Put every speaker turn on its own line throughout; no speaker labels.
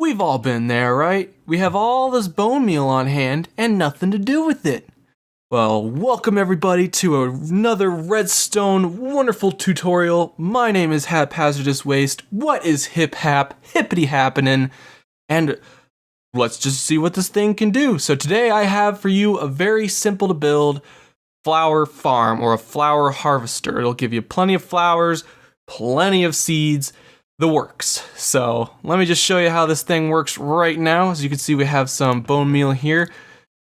We've all been there, right? We have all this bone meal on hand and nothing to do with it. Well, welcome everybody to another Redstone wonderful tutorial. My name is Haphazardous Waste. What is hippity happening? And let's just see what this thing can do. So today I have for you a very simple to build flower farm or a flower harvester. It'll give you plenty of flowers, plenty of seeds, the works. So let me just show you how this thing works right now. As you can see, we have some bone meal here.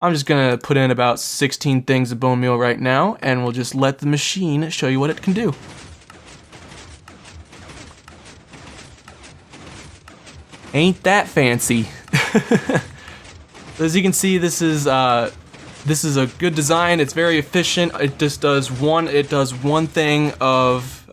I'm just gonna put in about 16 things of bone meal right now, and we'll just let the machine show you what it can do. Ain't that fancy? As you can see, this is a good design. It's very efficient. It just does one thing of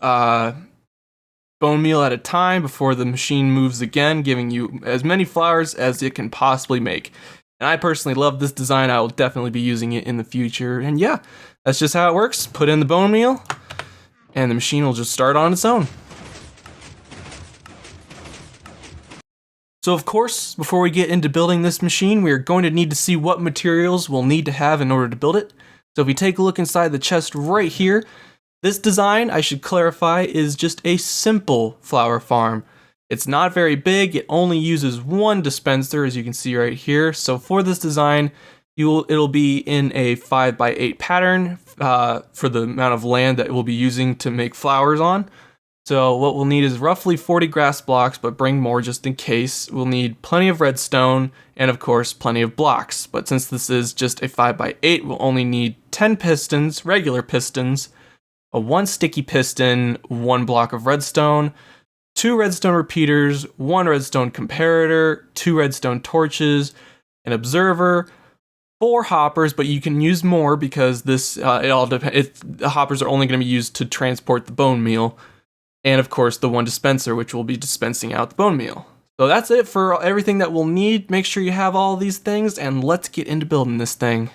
bone meal at a time before the machine moves again, giving you as many flowers as it can possibly make. And I personally love this design. I will definitely be using it in the future. And yeah, that's just how it works. Put in the bone meal, and the machine will just start on its own. So of course, before we get into building this machine, we are going to need to see what materials we'll need to have in order to build it. So if we take a look inside the chest right here, this design, I should clarify, is just a simple flower farm. It's not very big. It only uses one dispenser, as you can see right here. So for this design, it'll be in a 5x8 pattern for the amount of land that we'll be using to make flowers on. So what we'll need is roughly 40 grass blocks, but bring more just in case. We'll need plenty of redstone and of course plenty of blocks. But since this is just a 5x8, we'll only need 10 pistons, regular pistons, one sticky piston, one block of redstone, 2 redstone repeaters, 1 redstone comparator, 2 redstone torches, an observer, 4 hoppers, but you can use more because this it all depends. The hoppers are only going to be used to transport the bone meal, and of course the 1 dispenser, which will be dispensing out the bone meal. So that's it for everything that we'll need. Make sure you have all these things, and let's get into building this thing.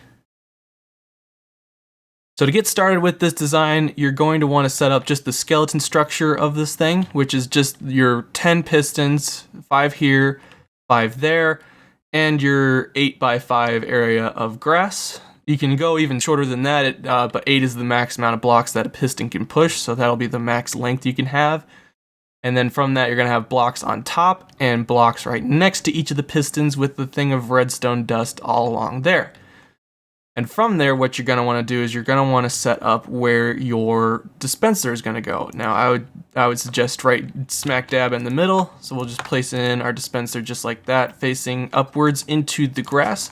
So to get started with this design, you're going to want to set up just the skeleton structure of this thing, which is just your 10 pistons, 5 here, 5 there, and your 8x5 area of grass. You can go even shorter than that, but 8 is the max amount of blocks that a piston can push, so that'll be the max length you can have. And then from that, you're going to have blocks on top and blocks right next to each of the pistons with the thing of redstone dust all along there. And from there, what you're going to want to do is you're going to want to set up where your dispenser is going to go. Now, I would suggest right smack dab in the middle. So we'll just place in our dispenser just like that, facing upwards into the grass.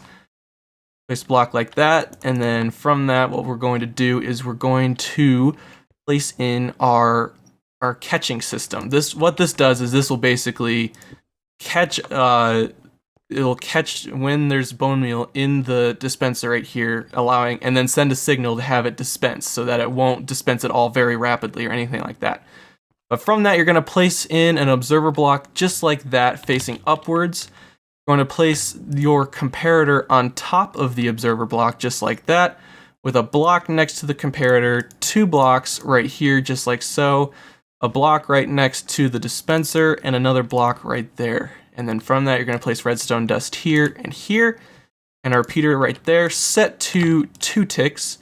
Place a block like that. And then from that, what we're going to do is we're going to place in our catching system. What this does is this will basically catch it'll catch when there's bone meal in the dispenser right here, and then send a signal to have it dispense so that it won't dispense it all very rapidly or anything like that. But from that, you're going to place in an observer block just like that, facing upwards. You're going to place your comparator on top of the observer block just like that, with a block next to the comparator, 2 blocks right here just like so, a block right next to the dispenser, and another block right there. And then from that, you're going to place redstone dust here, and our repeater right there, set to 2 ticks,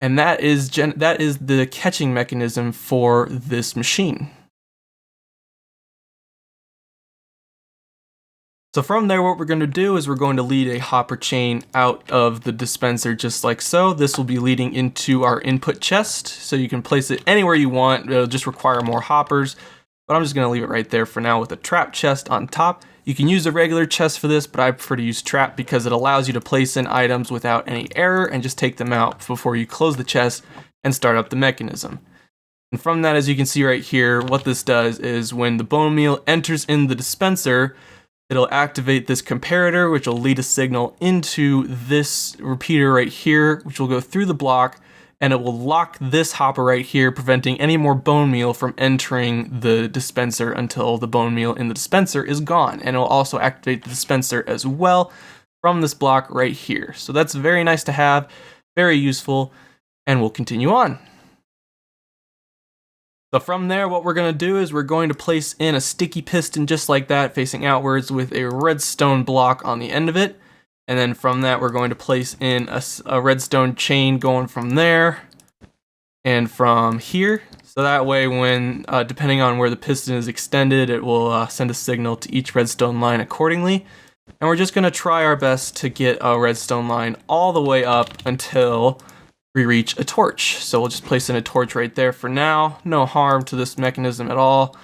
and that is the catching mechanism for this machine. So from there, what we're going to do is we're going to lead a hopper chain out of the dispenser just like so. This will be leading into our input chest, so you can place it anywhere you want. It'll just require more hoppers. But I'm just going to leave it right there for now with a trap chest on top. You can use a regular chest for this, but I prefer to use trap because it allows you to place in items without any error and just take them out before you close the chest and start up the mechanism. And from that, as you can see right here, what this does is when the bone meal enters in the dispenser, it'll activate this comparator, which will lead a signal into this repeater right here, which will go through the block, and it will lock this hopper right here, preventing any more bone meal from entering the dispenser until the bone meal in the dispenser is gone. And it will also activate the dispenser as well from this block right here. So that's very nice to have, very useful, and we'll continue on. So from there, what we're going to do is we're going to place in a sticky piston just like that, facing outwards with a redstone block on the end of it. And then from that, we're going to place in a redstone chain going from there and from here. So that way, when depending on where the piston is extended, it will send a signal to each redstone line accordingly. And we're just going to try our best to get a redstone line all the way up until we reach a torch. So we'll just place in a torch right there for now. No harm to this mechanism at all.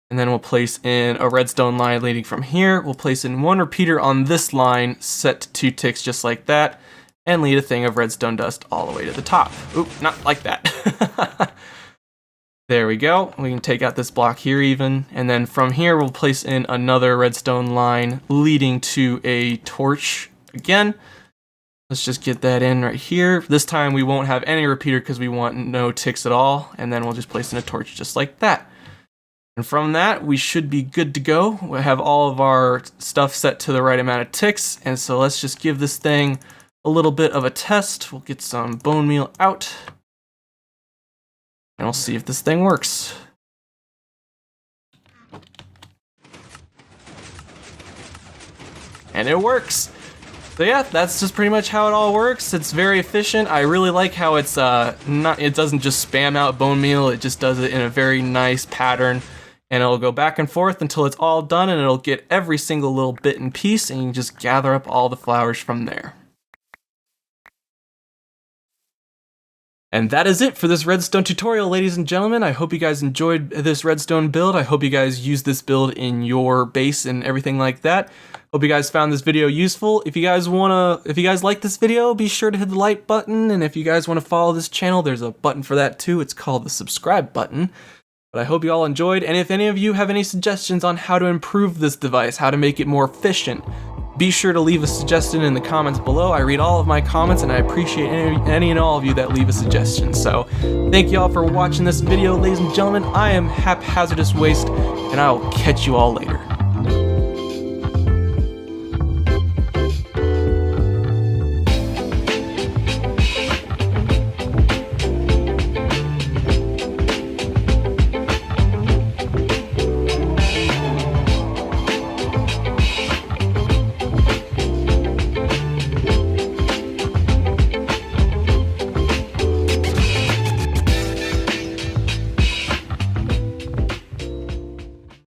And then we'll place in a redstone line leading from here. We'll place in one repeater on this line, set to 2 ticks just like that, and lead a thing of redstone dust all the way to the top. Oop, not like that. There we go. We can take out this block here even. And then from here, we'll place in another redstone line leading to a torch again. Let's just get that in right here. This time we won't have any repeater because we want no ticks at all. And then we'll just place in a torch just like that. And from that, we should be good to go. We'll have all of our stuff set to the right amount of ticks. And so let's just give this thing a little bit of a test. We'll get some bone meal out. And we'll see if this thing works. And it works! So yeah, that's just pretty much how it all works. It's very efficient. I really like how it's it doesn't just spam out bone meal, it just does it in a very nice pattern. And it'll go back and forth until it's all done, and it'll get every single little bit and piece, and you can just gather up all the flowers from there. And that is it for this redstone tutorial, ladies and gentlemen. I hope you guys enjoyed this redstone build. I hope you guys use this build in your base and everything like that. Hope you guys found this video useful. If you guys like this video, be sure to hit the like button. And if you guys want to follow this channel, there's a button for that too. It's called the subscribe button. But I hope you all enjoyed. And if any of you have any suggestions on how to improve this device, how to make it more efficient, be sure to leave a suggestion in the comments below. I read all of my comments and I appreciate any and all of you that leave a suggestion. So thank you all for watching this video, ladies and gentlemen. I am Haphazardous Waste, and I will catch you all later.